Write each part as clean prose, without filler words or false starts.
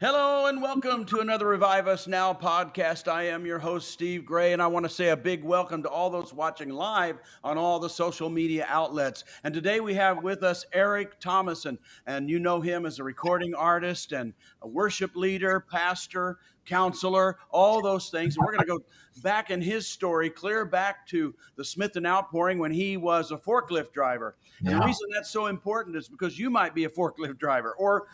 Hello and welcome to another Revive Us Now podcast. I am your host, Steve Gray, and I want to say a big welcome to all those watching live on all the social media outlets. And today we have with us Eric Thomason, and you know him as a recording artist and a worship leader, pastor, counselor, all those things. And we're going to go back in his story, clear back to the Smith and Outpouring when he was a forklift driver. And the reason that's so important is because you might be a forklift driver or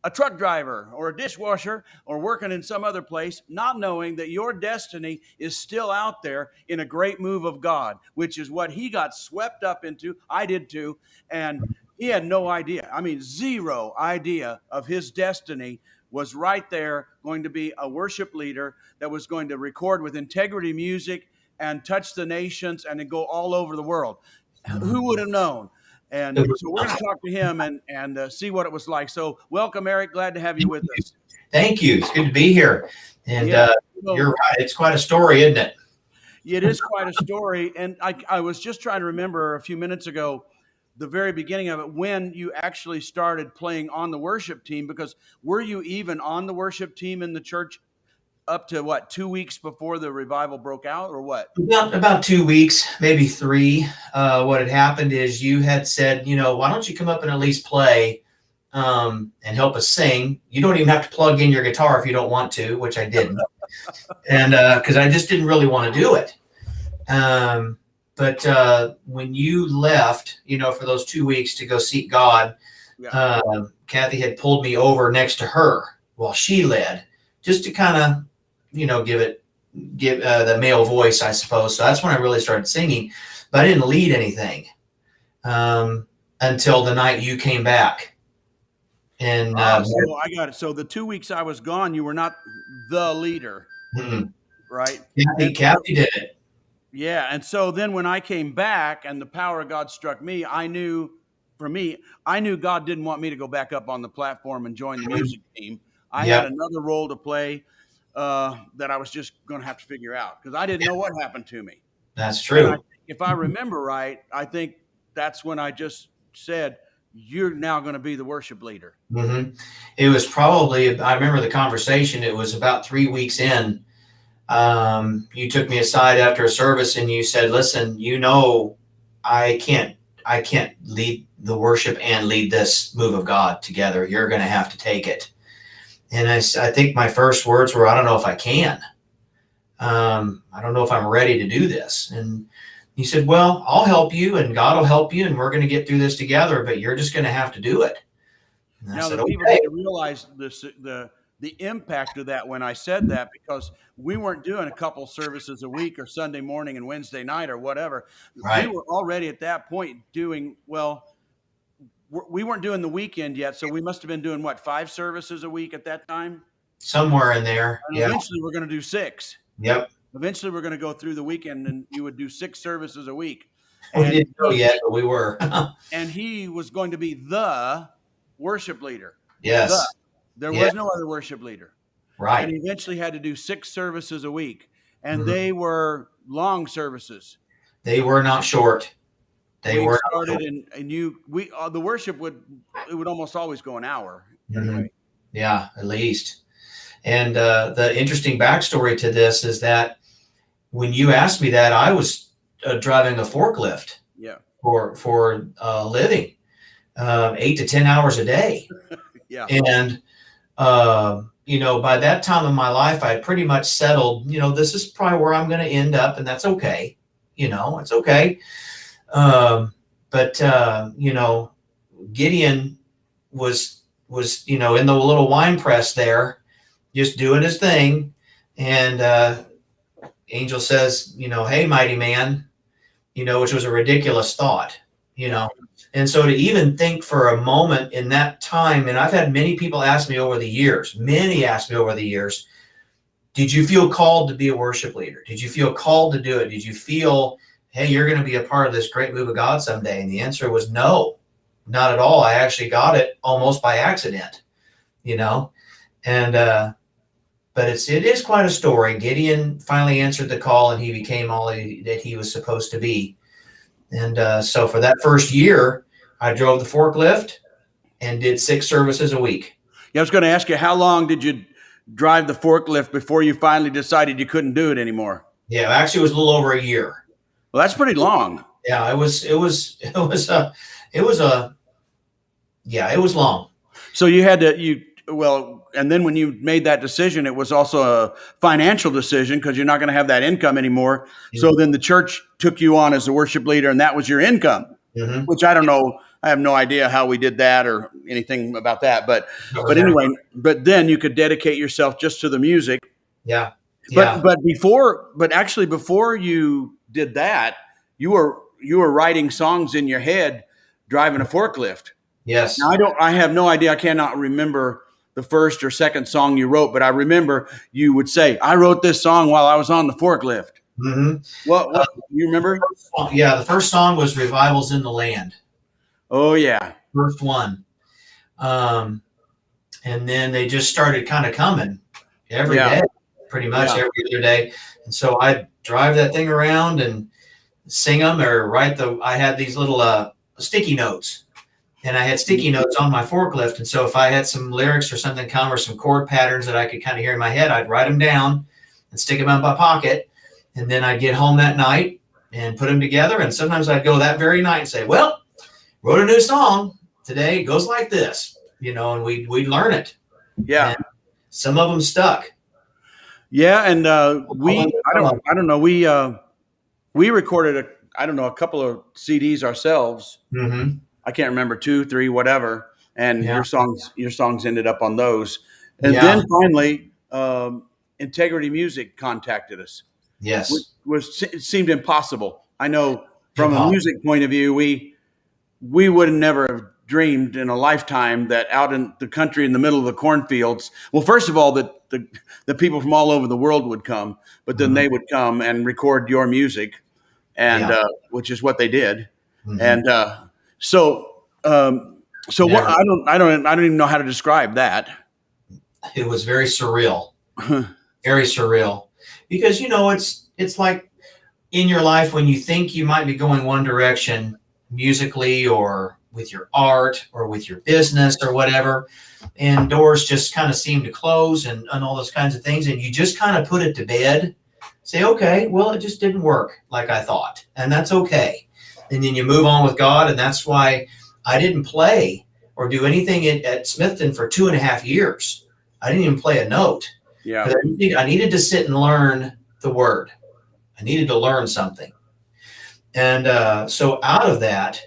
a truck driver or a dishwasher or working in some other place, not knowing that your destiny is still out there in a great move of God, which is what he got swept up into. I did too. And he had no idea. I mean, zero idea of his destiny was right there, going to be a worship leader that was going to record with integrity music and touch the nations and then go all over the world. Who would have known? And so we're going to talk to him and see what it was like. So welcome, Eric. Glad to have you with us. Thank you. It's good to be here. And you're right. It's quite a story, isn't it? It is quite a story. And I was just trying to remember a few minutes ago, the very beginning of it, when you actually started playing on the worship team, because were you even on the worship team in the church up to what, 2 weeks before the revival broke out, or what? About 2 weeks, maybe 3. What had happened is you had said, why don't you come up and at least play and help us sing? You don't even have to plug in your guitar if you don't want to, which I didn't. And because I just didn't really want to do it. But when you left, for those 2 weeks to go seek God, Kathy had pulled me over next to her while she led, just to kind of, give the male voice, I suppose. So that's when I really started singing, but I didn't lead anything until the night you came back. And so I got it. So the 2 weeks I was gone, you were not the leader, right? Kathy did it. Yeah. And so then when I came back and the power of God struck me, I knew God didn't want me to go back up on the platform and join the music team. I had another role to play that I was just going to have to figure out because I didn't know what happened to me. That's true. If I remember right, I think that's when I just said, you're now going to be the worship leader. It was probably, I remember the conversation, it was about 3 weeks in. You took me aside after a service and you said, listen, I can't lead the worship and lead this move of God together. You're going to have to take it. And I think my first words were, I don't know if I can. I don't know if I'm ready to do this. And he said, well, I'll help you and God will help you and we're going to get through this together, but you're just going to have to do it. And now, the people need to realize the impact of that when I said that, because we weren't doing a couple services a week or Sunday morning and Wednesday night or whatever. Right. We were already at that point doing, we weren't doing the weekend yet, so we must have been doing 5 services a week at that time? Somewhere in there. And eventually we're going to do 6. Yep. Eventually we're going to go through the weekend and you would do 6 services a week. We didn't know yet, but we were. And he was going to be the worship leader. Yes. There was no other worship leader. Right. And he eventually had to do 6 services a week. And they were long services. They were not short. They were started and the worship would almost always go an hour. Anyway. Yeah, at least. And the interesting backstory to this is that when you asked me that, I was driving a forklift for a living, 8 to 10 hours a day. And by that time in my life, I had pretty much settled, this is probably where I'm going to end up, and that's okay. It's okay. But Gideon was in the little wine press there, just doing his thing. And Angel says, hey, mighty man, which was a ridiculous thought, And so to even think for a moment in that time, and I've had many people ask me over the years, did you feel called to be a worship leader? Did you feel called to do it? Did you feel, hey, you're going to be a part of this great move of God someday? And the answer was no, not at all. I actually got it almost by accident, and but it is quite a story. Gideon finally answered the call and he became all that he was supposed to be. And so for that first year, I drove the forklift and did 6 services a week. Yeah, I was going to ask you, how long did you drive the forklift before you finally decided you couldn't do it anymore? Yeah, actually, it was a little over a year. Well, that's pretty long. Yeah, it was long. So and then when you made that decision, it was also a financial decision because you're not going to have that income anymore. So then the church took you on as a worship leader, and that was your income, Mm-hmm. which I don't know. I have no idea how we did that or anything about that. But anyway, but then you could dedicate yourself just to the music. Yeah. Yeah. But actually before you did that, you were writing songs in your head driving a forklift. Yes. Now, I have no idea. I cannot remember the first or second song you wrote, but I remember you would say, I wrote this song while I was on the forklift. Mm-hmm. What you remember? The first song was Revivals in the Land. Oh yeah. First one. And then they just started kind of coming every day, pretty much every other day. And so I'd drive that thing around and sing them or I had these little sticky notes. And I had sticky notes on my forklift. And so if I had some lyrics or something come or some chord patterns that I could kind of hear in my head, I'd write them down and stick them in my pocket. And then I'd get home that night and put them together. And sometimes I'd go that very night and say, well, wrote a new song today. It goes like this, and we'd learn it. Yeah. And some of them stuck. Yeah. And I don't know. We recorded a couple of CDs ourselves. Mm-hmm. I can't remember 2, 3, whatever. And your songs ended up on those. And then finally, Integrity Music contacted us. Yes. It seemed impossible. I know from a music point of view, we would never have dreamed in a lifetime that out in the country in the middle of the cornfields, well, first of all, that the people from all over the world would come, but then they would come and record your music, and which is what they did. Mm-hmm. And so what, I don't even know how to describe that. It was very surreal, very surreal, because it's like in your life when you think you might be going one direction musically or with your art or with your business or whatever, and doors just kind of seem to close and all those kinds of things, and you just kind of put it to bed, say, okay, well, it just didn't work like I thought, and that's okay. And then you move on with God. And that's why I didn't play or do anything at Smithton for 2.5 years. I didn't even play a note. Yeah. I needed to sit and learn the word. I needed to learn something. And so out of that,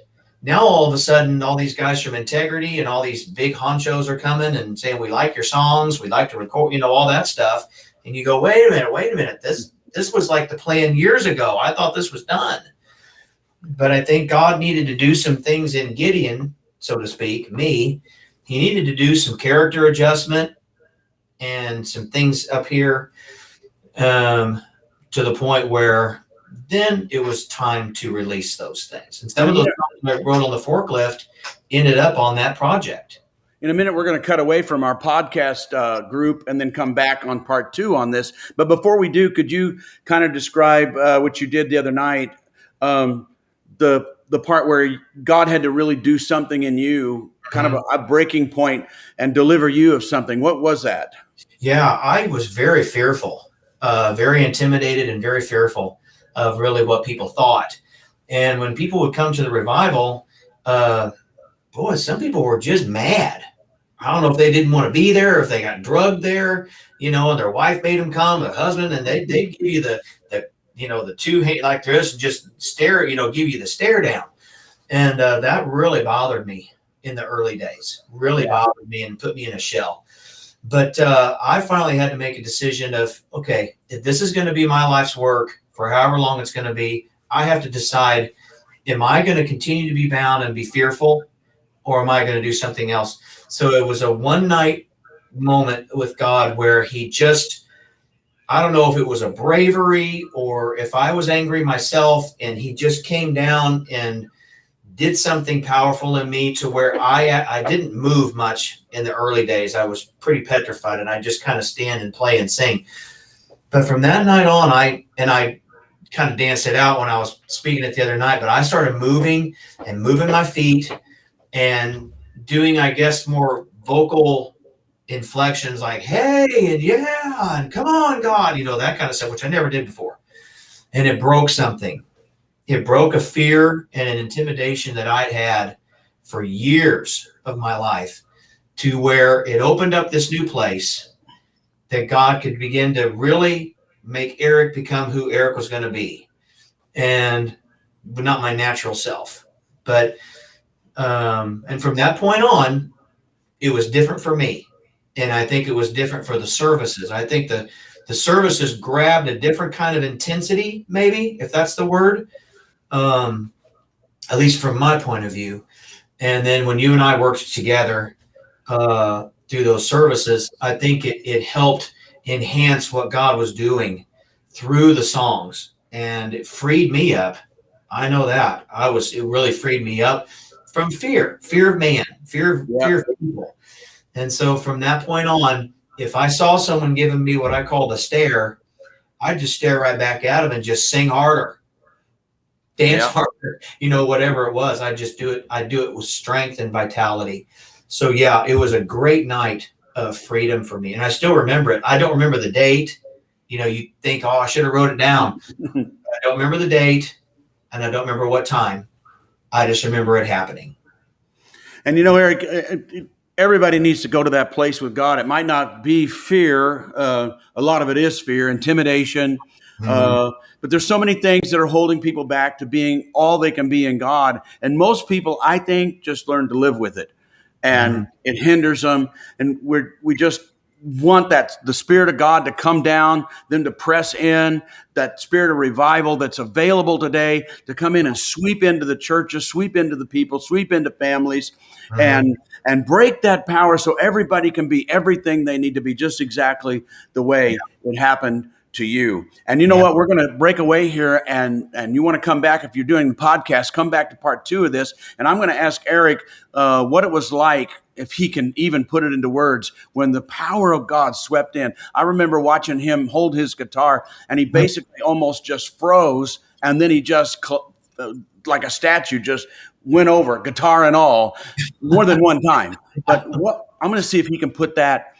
now all of a sudden, all these guys from Integrity and all these big honchos are coming and saying, we like your songs. We'd like to record, all that stuff. And you go, wait a minute. This was like the plan years ago. I thought this was done. But I think God needed to do some things in Gideon, so to speak, me. He needed to do some character adjustment and some things up here to the point where then it was time to release those things. And some of those songs I wrote on the forklift ended up on that project. In a minute, we're going to cut away from our podcast group and then come back on part 2 on this. But before we do, could you kind of describe what you did the other night? The part where God had to really do something in you, kind of a breaking point, and deliver you of something. What was that? Yeah, I was very fearful, very intimidated and very fearful of really what people thought. And when people would come to the revival, some people were just mad. I don't know if they didn't want to be there, or if they got drugged there, and their wife made them come, the husband, and they give you the two hand like this and just stare, give you the stare down. And that really bothered me in the early days, bothered me and put me in a shell. But I finally had to make a decision of, okay, if this is going to be my life's work for however long it's going to be, I have to decide, am I going to continue to be bound and be fearful, or am I going to do something else? So it was a one night moment with God where he just, I don't know if it was a bravery or if I was angry myself, and he just came down and did something powerful in me to where I didn't move much in the early days. I was pretty petrified, and I just kind of stand and play and sing. But from that night on, I kind of danced it out when I was speaking it the other night, but I started moving my feet and doing, I guess, more vocal inflections like, hey, and yeah, and come on, God, that kind of stuff, which I never did before. And it broke something. It broke a fear and an intimidation that I'd had for years of my life, to where it opened up this new place that God could begin to really make Eric become who Eric was going to be. And not my natural self. But, and from that point on, it was different for me. And I think it was different for the services. I think the services grabbed a different kind of intensity, maybe, if that's the word, at least from my point of view. And then when you and I worked together through those services, I think it helped enhance what God was doing through the songs, and it freed me up. I know that it really freed me up from fear of man, fear of people. And so from that point on, if I saw someone giving me what I call the stare, I'd just stare right back at them and just sing harder, dance harder, whatever it was. I just do it. I do it with strength and vitality. So yeah, it was a great night of freedom for me. And I still remember it. I don't remember the date. You think, oh, I should have wrote it down. I don't remember the date, and I don't remember what time. I just remember it happening. And Eric, everybody needs to go to that place with God. It might not be fear. A lot of it is fear, intimidation. But there's so many things that are holding people back to being all they can be in God. And most people, I think, just learn to live with it. And it hinders them. And we just want the Spirit of God to come down, them to press in, that spirit of revival that's available today to come in and sweep into the churches, sweep into the people, sweep into families, and break that power so everybody can be everything they need to be, just exactly the way it happened to you. And you know what? We're going to break away here, and you want to come back. If you're doing the podcast, come back to part 2 of this. And I'm going to ask Eric what it was like, if he can even put it into words, when the power of God swept in. I remember watching him hold his guitar, and he basically almost just froze, and then he just, like a statue, just went over, guitar and all, more than one time. But I'm going to see if he can put that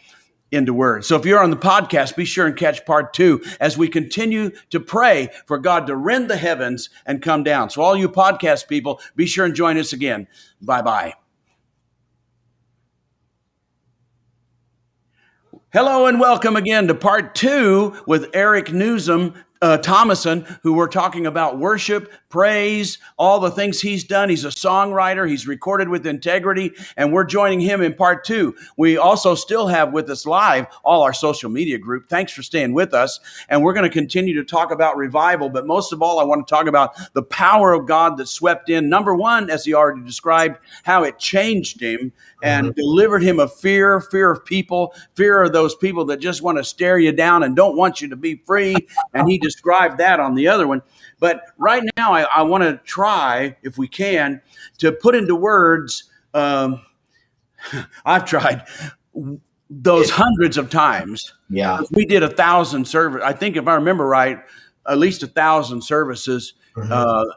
into words. So if you're on the podcast, be sure and catch part 2 as we continue to pray for God to rend the heavens and come down. So all you podcast people, be sure and join us again. Bye-bye. Hello and welcome again to part 2 with Eric Nuzum, Thomason, who we're talking about worship, praise, all the things he's done. He's a songwriter. He's recorded with integrity, and we're joining him in part 2. We also still have with us live all our social media group. Thanks for staying with us. And we're going to continue to talk about revival, but most of all, I want to talk about the power of God that swept in. Number 1, as he already described, how it changed him and delivered him of fear of people, fear of those people that just want to stare you down and don't want you to be free. And he described that on the other one. But right now, I want to try, if we can, to put into words, I've tried those hundreds of times. Yeah. We did 1,000 services. I think if I remember right, at least 1,000 services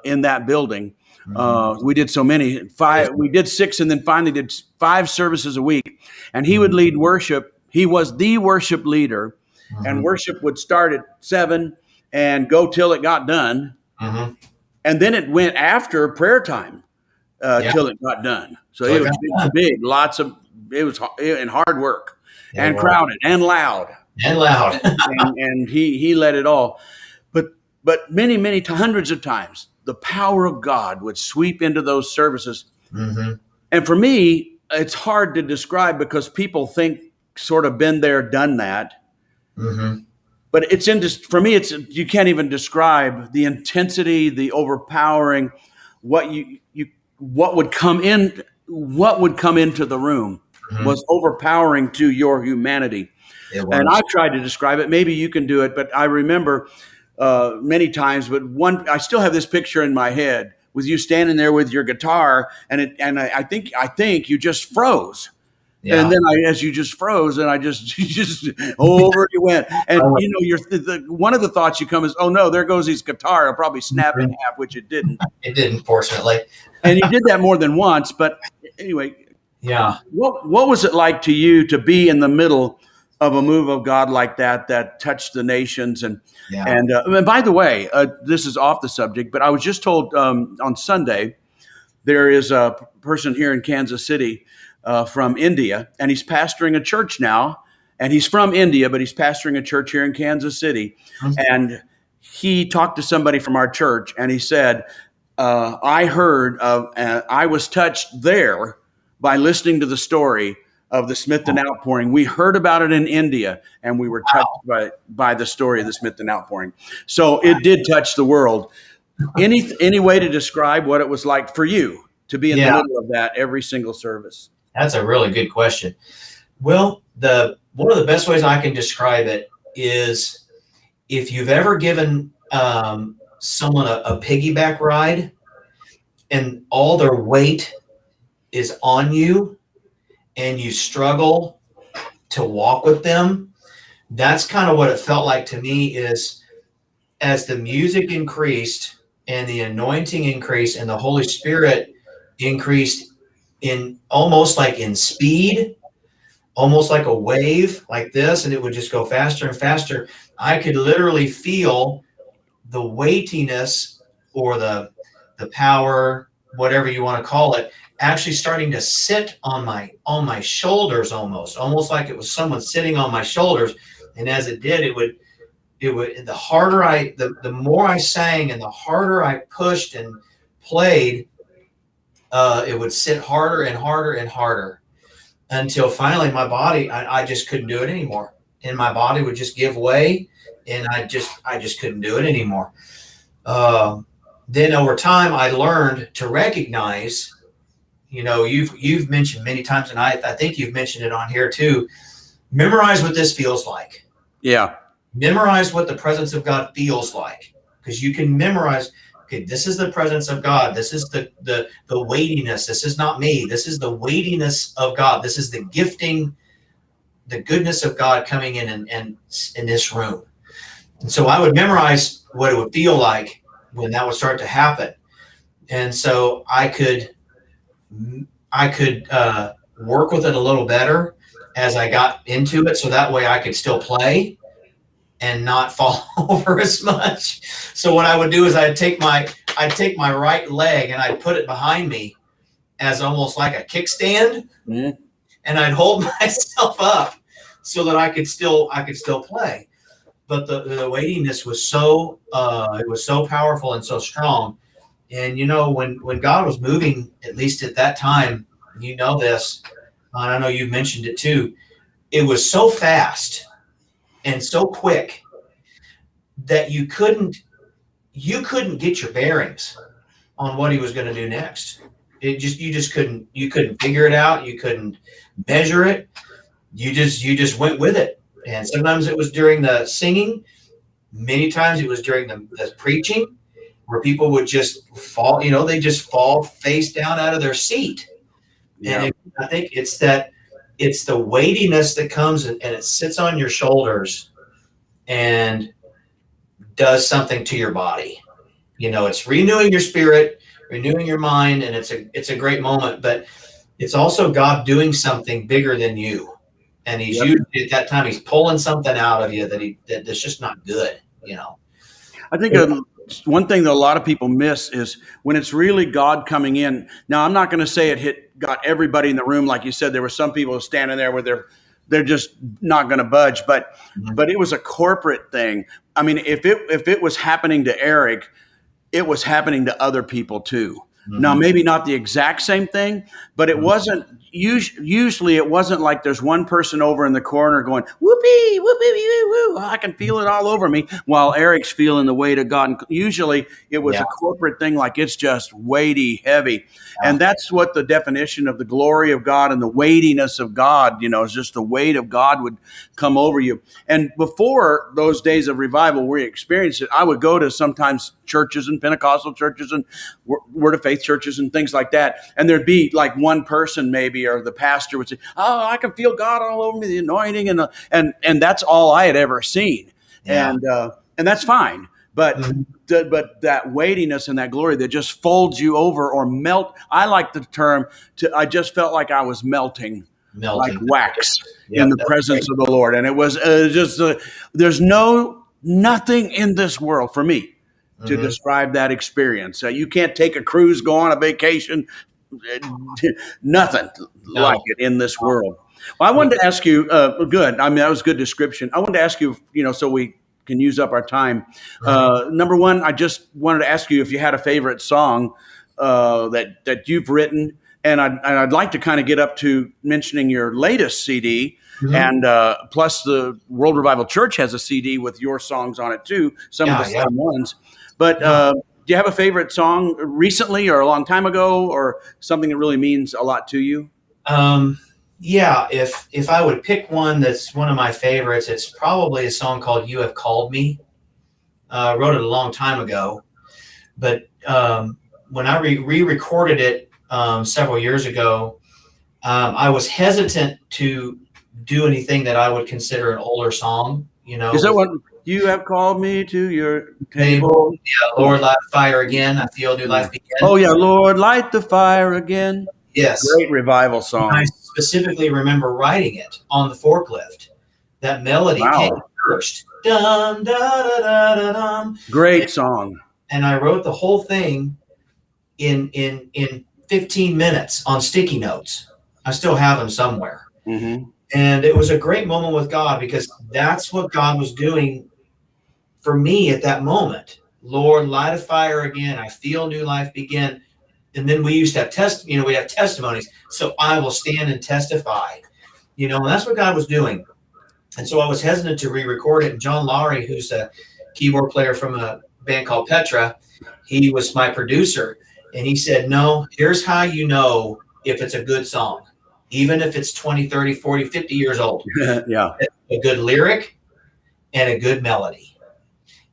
in that building. We did so many. We did 6 and then finally did 5 services a week. And he would lead worship. He was the worship leader. And worship would start at 7 and go till it got done. And then it went after prayer time till it got done. So it was big, it was hard work and crowded and loud. And he led it all. But many hundreds of times, the power of God would sweep into those services. And for me, it's hard to describe because people think sort of been there, done that. But for me, you can't even describe the intensity, the overpowering, what would come into the room was overpowering to your humanity. And I've tried to describe it. Maybe you can do it, but I remember many times. But I still have this picture in my head with you standing there with your guitar, and I think you just froze. Yeah. And then as you just froze, and I just over you went. And one of the thoughts you come is, oh no, there goes his guitar. It'll probably snap in half, which it didn't. It didn't, fortunately. And you did that more than once, but anyway. Yeah. What was it like to you to be in the middle of a move of God like that touched the nations? Yeah. And by the way, this is off the subject, but I was just told on Sunday there is a person here in Kansas City from India, and he's pastoring a church now. And he's from India, but he's pastoring a church here in Kansas City. And he talked to somebody from our church, and he said, I heard of, I was touched there by listening to the story of the Smithton outpouring. We heard about it in India, and we were touched by the story of the Smithton outpouring. So it did touch the world. Any way to describe what it was like for you to be in the Yeah. middle of that every single service? That's a really good question. Well, one of the best ways I can describe it is if you've ever given someone a piggyback ride and all their weight is on you and you struggle to walk with them, that's kind of what it felt like to me. Is as the music increased and the anointing increased and the Holy Spirit increased in almost like in speed, almost like a wave like this, and it would just go faster and faster. I could literally feel the weightiness or the power, whatever you want to call it, actually starting to sit on my shoulders, almost like it was someone sitting on my shoulders. And as it did, it would the harder the more I sang and the harder I pushed and played, it would sit harder and harder and harder until finally my body, I just couldn't do it anymore. And my body would just give way, and I just couldn't do it anymore. Then over time, I learned to recognize, you've mentioned many times, and I think you've mentioned it on here too, memorize what this feels like. Yeah. Memorize what the presence of God feels like, because you can memorize, okay, this is the presence of God. This is the weightiness. This is not me. This is the weightiness of God. This is the gifting, the goodness of God coming in and in this room. And so I would memorize what it would feel like when that would start to happen. And so I could work with it a little better as I got into it, so that way I could still play and not fall over as much. So what I would do is I'd take my right leg and I'd put it behind me as almost like a kickstand, and I'd hold myself up so that I could still play. But the weightiness was so it was so powerful and so strong. And when God was moving, at least at that time, this, and I know you've mentioned it too, it was so fast and so quick that you couldn't get your bearings on what he was going to do next. You couldn't figure it out. You couldn't measure it. You just went with it. And sometimes it was during the singing. Many times it was during the preaching, where people would just fall, they just fall face down out of their seat. Yeah. And I think it's the weightiness that comes and it sits on your shoulders and does something to your body. It's renewing your spirit, renewing your mind, and it's a great moment, but it's also God doing something bigger than you. And he's usually at that time, he's pulling something out of you that's just not good, I think one thing that a lot of people miss is when it's really God coming in. Now, I'm not going to say got everybody in the room. Like you said, there were some people standing there where they're just not going to budge, but it was a corporate thing. I mean, if it was happening to Eric, it was happening to other people too. Now, maybe not the exact same thing, but it wasn't. Usually, it wasn't like there's one person over in the corner going whoopee, whoopee, woo, woo. I can feel it all over me, while Eric's feeling the weight of God. And usually, it was a corporate thing, like it's just weighty, heavy, and that's what the definition of the glory of God and the weightiness of God, is just the weight of God would come over you. And before those days of revival, where we experienced it, I would go to sometimes churches and Pentecostal churches and Word of Faith churches and things like that. And there'd be like one person maybe, or the pastor would say, "Oh, I can feel God all over me, the anointing." And that's all I had ever seen. Yeah. And that's fine. but Mhm. but that weightiness and that glory that just folds you over or melt. I like the term I just felt like I was melting like Melting. wax in Yep, the that's presence great. of the Lord. And it was just, there's nothing in this world for me to Mhm. describe that experience. You can't take a cruise, go on a vacation, nothing like No. it in this world. Well, I wanted to ask you, good. I mean, that was a good description. I wanted to ask you, so we can use up our time. Mhm. Number one, I just wanted to ask you if you had a favorite song that you've written, and I'd like to kind of get up to mentioning your latest CD, Mhm. and plus the World Revival Church has a CD with your songs on it too, some of the Yeah, yeah, same ones. But yeah. do you have a favorite song recently or a long time ago, or something that really means a lot to you? Um, yeah, if I would pick one that's one of my favorites, it's probably a song called "You Have Called Me." I wrote it a long time ago, but when I re-recorded it several years ago, I was hesitant to do anything that I would consider an older song. Is that With what you have called me to your table, table? yeah, Lord, light fire again. I feel new life begin. Oh yeah, Lord, light the fire again. Yes, Great revival I song. specifically remember writing it on the forklift. That melody came Wow, first. Dum, da, da, da, da, dum. And, great song. and I wrote the whole thing in 15 minutes on sticky notes. I still have them somewhere. Hmm. And it was a great moment with God because that's what God was doing for me at that moment. Lord, light a fire again. I feel new life begin. And then we used to have we have testimonies. So I will stand and testify, and that's what God was doing. And so I was hesitant to re-record it. And John Lowry, who's a keyboard player from a band called Petra, he was my producer. And he said, no, here's how you know if it's a good song, even if it's 20, 30, 40, 50 years old. Yeah. A good lyric and a good melody.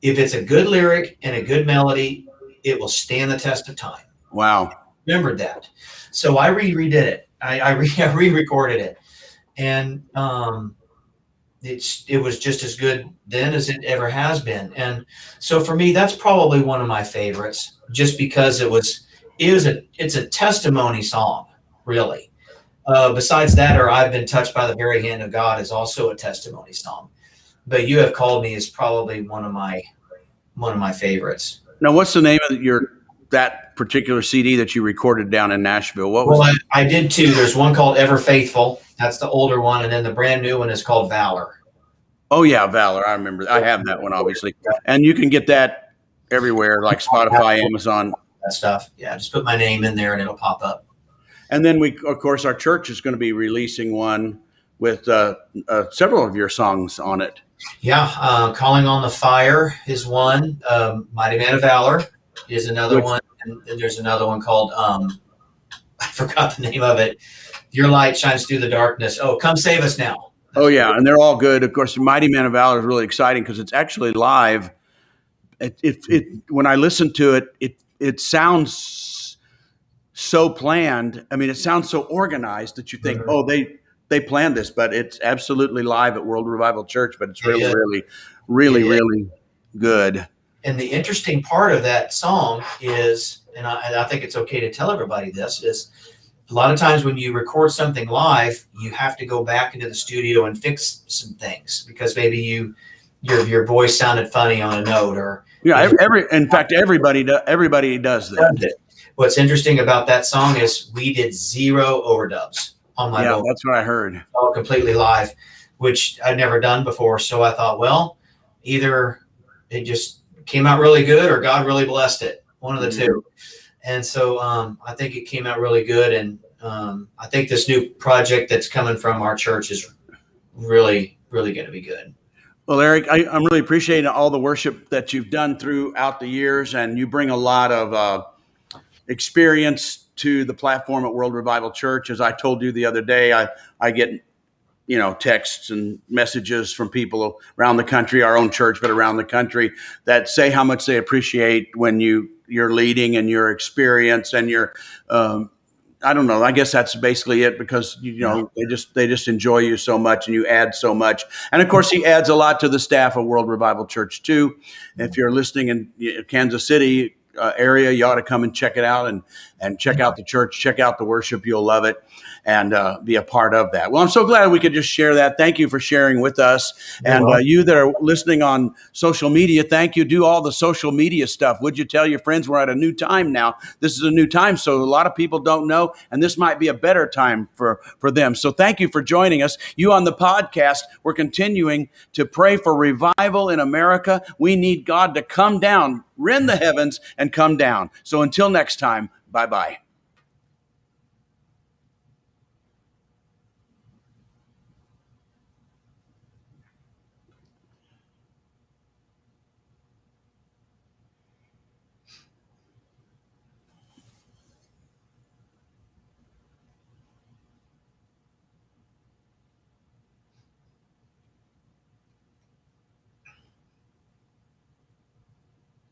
If it's a good lyric and a good melody, it will stand the test of time. Wow. Remembered that. So I redid it. I re-recorded it. And it was just as good then as it ever has been. And so for me, that's probably one of my favorites, just because it's a testimony song, really. Besides that, or I've been touched by the very hand of God is also a testimony song. But You Have Called Me is probably one of my favorites. Now, what's the name of that particular CD that you recorded down in Nashville? What was Well, it? I did two. There's one called Ever Faithful. That's the older one, and then the brand new one is called Valor. Oh yeah, Valor. I remember. I have that one, obviously, and you can get that everywhere, like Spotify, Amazon. That stuff. Yeah, just put my name in there and it'll pop up. And then of course, our church is going to be releasing one with several of your songs on it. Yeah, Calling on the Fire is one. Mighty Man of Valor is another Which, one, and there's another one called I forgot the name of it. Your light shines through the darkness. Oh, come save us now. oh yeah, and they're all good. Of course, Mighty Man of Valor is really exciting because it's actually live. When I listen to it, it sounds so planned. I mean, it sounds so organized that you think, Mhm. oh, they planned this, but it's absolutely live at World Revival Church. But it's really, It is. really, It really, is. really good. And the interesting part of that song is, and I think it's okay to tell everybody this, is a lot of times when you record something live, you have to go back into the studio and fix some things because maybe your voice sounded funny on a note, or Yeah, in fact, everybody does that. What's interesting about that song is we did zero overdubs on my Yeah, vocal, that's what I heard. all completely live, which I'd never done before. So I thought, well, either it just came out really good or God really blessed it, one of the two. And so I think it came out really good. And I think this new project that's coming from our church is really, really going to be good. Well, Eric, I'm really appreciating all the worship that you've done throughout the years, and you bring a lot of experience to the platform at World Revival Church. As I told you the other day, I get texts and messages from people around the country, our own church, but around the country, that say how much they appreciate when you're leading and your experience and your I don't know. I guess that's basically it because they just enjoy you so much and you add so much. And of course, he adds a lot to the staff of World Revival Church too. If you're listening in Kansas City area, you ought to come and check it out and check out the church, check out the worship. You'll love it and be a part of that. Well, I'm so glad we could just share that. Thank you for sharing with us. And you that are listening on social media, thank you. Do all the social media stuff. Would you tell your friends we're at a new time now? This is a new time, so a lot of people don't know, and this might be a better time for them. So thank you for joining us. You on the podcast, we're continuing to pray for revival in America. We need God to come down, rend the heavens, and come down. So until next time, bye-bye.